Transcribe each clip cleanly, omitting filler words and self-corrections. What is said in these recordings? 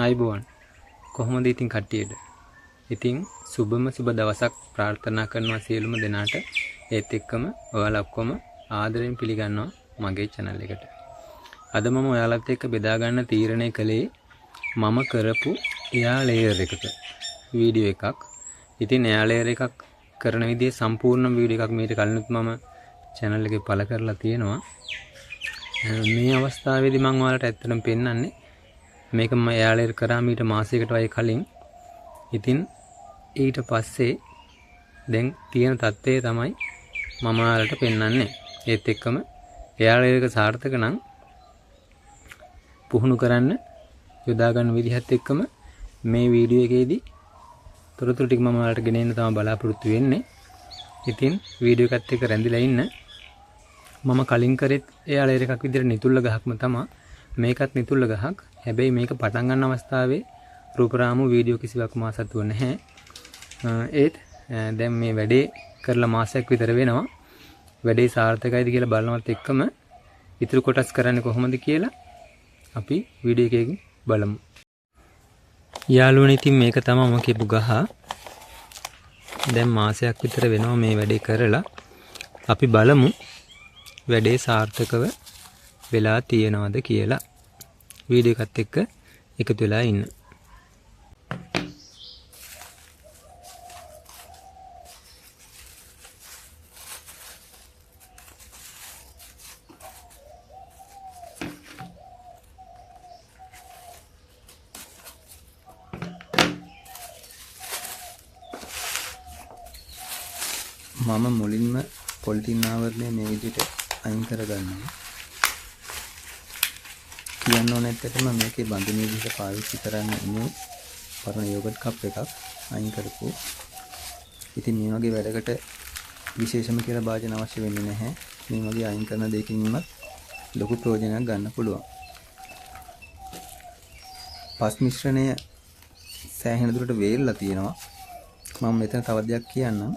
ආයිබෝන් කොහොමද ඉතින් කට්ටියට? ඉතින් සුබම සුබ දවසක් ප්‍රාර්ථනා කරනවා සියලුම දෙනාට. ඒත් එක්කම ඔයාලා ඔක්කොම ආදරෙන් පිළිගන්නවා මගේ channel එකට. අද මම ඔයාලත් එක්ක බෙදා ගන්න තීරණය කළේ මම කරපු එයා ලේයර් එකක වීඩියෝ එකක්. ඉතින් එයා ලේයර් එකක් කරන විදිහේ සම්පූර්ණ වීඩියෝ එකක් මීට කලිනුත් මම channel එකේ පළ කරලා තියෙනවා. මේ අවස්ථාවේදී මම ඔයාලට ඇත්තටම පෙන්නන්නේ මේක මම එයා ලේයර් කරා මීට මාසයකට වගේ කලින්. ඉතින් ඊට පස්සේ දැන් තියෙන තත්ත්වය තමයි මම ඔයාලට පෙන්නන්නේ. ඒත් එක්කම එයා ලේයර් එක සාර්ථක නම් පුහුණු කරන්න යොදා ගන්න විදිහත් එක්කම මේ වීඩියෝ එකේදී තොරතුරු ටික මම ඔයාලට ගෙන එන්න තමයි බලාපොරොත්තු වෙන්නේ. ඉතින් වීඩියෝ එකත් එක්ක රැඳිලා ඉන්න. මම කලින් කරෙත් එයා ලේයර් එකක් විදිහට නිතුල්ල ගහක්ම තමයි. මේකත් නිතුල්ල ගහක්. හැබැයි මේක පටන් ගන්න අවස්ථාවේ රූපරාමු වීඩියෝ කිසිවක් මාසත්ව නැහැ. ඒත් දැන් මේ වැඩේ කරලා මාසයක් විතර වෙනවා. වැඩේ සාර්ථකයිද කියලා බලනවත් එක්කම ඉතුරු කොටස් කරන්නේ කොහොමද කියලා අපි වීඩියෝ එකකින් බලමු. යාළුවනේ ඉතින් මේක තමයි මම කියපු ගහ. දැන් මාසයක් විතර වෙනවා මේ වැඩේ කරලා. අපි බලමු වැඩේ සාර්ථකව වෙලා තියෙනවද කියලා. වීඩියෝ එකත් එක්ක එකතු වෙලා ඉන්න. මම මුලින්ම පොලිතින් ආවරණය මේ විදිහට අයින් කරගන්නවා. කියන්න ඕන ඇත්තටම මේකේ බඳුන විදිහට පාවිච්චි කරන්න ඉන්නේ පරණ යෝගට් කප් එකක් අයින් කරපුවා. ඉතින් මේ වගේ වැඩකට විශේෂම කියලා භාජන අවශ්‍ය වෙන්නේ නැහැ. මේ වගේ අයින් කරන දෙයකින්වත් ලොකු ප්‍රයෝජනයක් ගන්න පුළුවන්. පස් මිශ්‍රණය සෑහෙන දුරට වේල්ලා තියෙනවා. මම මෙතන තව දෙයක් කියන්නම්.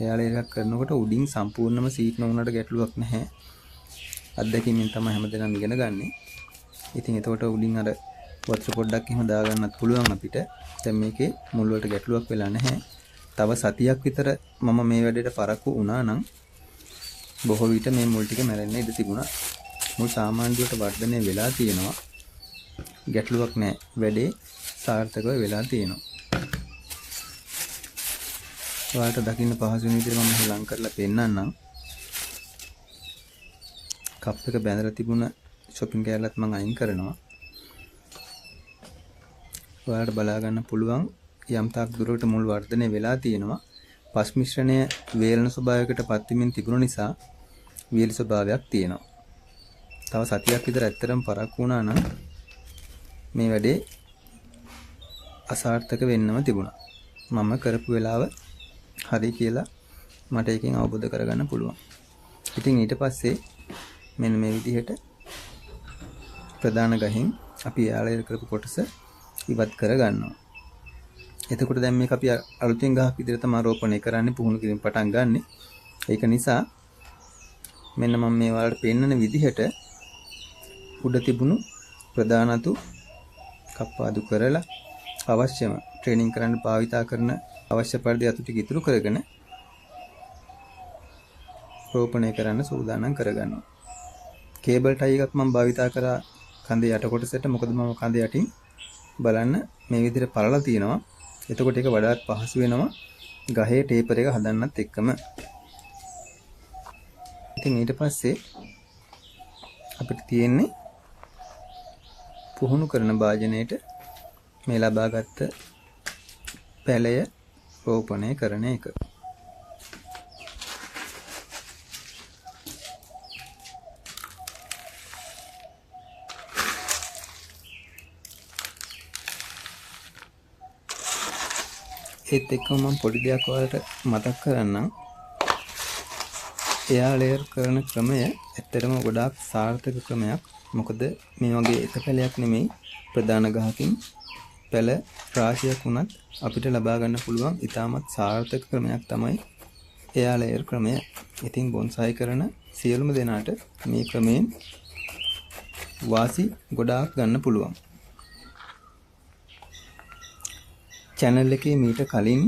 එයා ලේයර් එකක් කරනකොට උඩින් සම්පූර්ණම සීට් නොවුනට ගැටලුවක් නැහැ. අත්දැකීමෙන් තමයි හැමදේම ඉගෙන ගන්නෙ. ඉතින් එතකොට උඩින් අර වතුර පොඩ්ඩක් එහෙම දාගන්නත් පුළුවන් අපිට. දැන් මේකේ මුල් වලට ගැටලුවක් වෙලා නැහැ. තව සතියක් විතර මම මේ වැඩේට පරක්කු වුණා නම් බොහෝ විට මේ මුල් ටික මැරෙන්න ඉඩ තිබුණා. මුල් සාමාන්‍ය විදිහට වර්ධනය වෙලා තියෙනවා. ගැටලුවක් නැහැ. වැඩේ සාර්ථකව වෙලා තියෙනවා. ඔයාලට දකින්න පහසු වෙන විදිහට මම ලං කරලා පෙන්නන්නම්. කප් එක බැඳලා තිබුණ shopping කෑල්ලත් මම අයින් කරනවා. ඔයාලට බලා ගන්න පුළුවන් යම් තාක් දුරට මුල් වර්ධනය වෙලා තියෙනවා. පස් මිශ්‍රණය වේලන ස්වභාවයකට පත් වෙමින් තිබුණ නිසා වේල ස්වභාවයක් තියෙනවා. තව සතියක් විතර ඇත්තටම පරක්කු වුණා නම් මේ වැඩේ අසාර්ථක වෙන්නම තිබුණා. මම කරපු වෙලාව හරි කියලා මට එකෙන් අවබෝධ කරගන්න පුළුවන්. ඉතින් ඊට පස්සේ මෙන්න මේ විදිහට ප්‍රධාන ගහින් අපි එයා ලේයර් කරපු කොටස ඉවත් කරගන්නවා. එතකොට දැන් මේක අපි අලුතෙන් ගහක් විදිහට තමයි රෝපණය කරන්නේ, පුහුණු කිරීම පටන් ගන්නෙ. ඒක නිසා මෙන්න මම මේ වලට පෙන්නන විදිහට උඩ තිබුණු ප්‍රධාන අතු කප්පාදු කරලා අවශ්‍යම ට්‍රේනින් කරන්න භාවිතා කරන අවශ්‍ය පරිදි අතු ටික ඉතුරු කරගෙන රෝපණය කරන්න සූදානම් කරගන්නවා. කේබල් ටයි එකක් මම භාවිතා කරා කඳේ යට කොටසට. මොකද මම කඳේ යටින් බලන්න මේ විදිහට පළලා තියෙනවා. එතකොට ඒක වඩාත් පහසු වෙනවා ගහේ ටේපර් එක හදන්නත් එක්කම. ඉතින් ඊට පස්සේ අපිට තියෙන්නේ පුහුණු කරන භාජනයේට මේ ලබාගත් පැලය රෝපණය කරන එක. ඒත් එක්කම මම පොඩි දෙයක් ඔයාලට මතක් කරන්නම්. එයා ලේයර් කරන ක්‍රමය ඇත්තටම ගොඩාක් සාර්ථක ක්‍රමයක්. මොකද මේ වගේ එක පැලයක් නෙමෙයි, ප්‍රධාන ගහකින් පැල රාශියක් වුණත් අපිට ලබා ගන්න පුළුවන් ඉතාමත් සාර්ථක ක්‍රමයක් තමයි එයා ලේයර් ක්‍රමය. ඉතින් බොන්සායි කරන සියලුම දෙනාට මේ ක්‍රමයෙන් වාසි ගොඩාක් ගන්න පුළුවන්. channel එකේ මීට කලින්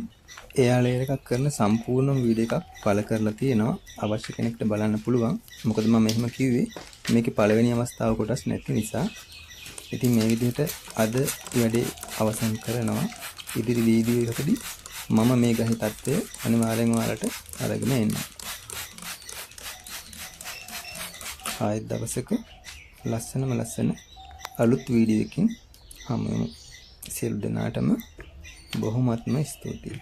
එයා ලේයර් එකක් කරන සම්පූර්ණ වීඩියෝ එකක් පළ කරලා තියෙනවා. අවශ්‍ය කෙනෙක්ට බලන්න පුළුවන්. මොකද මම මෙහෙම කිව්වේ මේකේ පළවෙනි අවස්ථාව කොටස් නැති නිසා. ඉතින් මේ විදිහට අද වැඩේ අවසන් කරනවා. ඉදිරි වීඩියෝ එකකදී මම මේ ගහේ තත්ත්වය අනිවාර්යෙන් ඔයාලට අරගෙන එන්න. ආයෙත් දවසක ලස්සන අලුත් වීඩියෝ එකකින් හමු වෙමු. සියලු දෙනාටම බොහොමත්ම ස්තුතියි.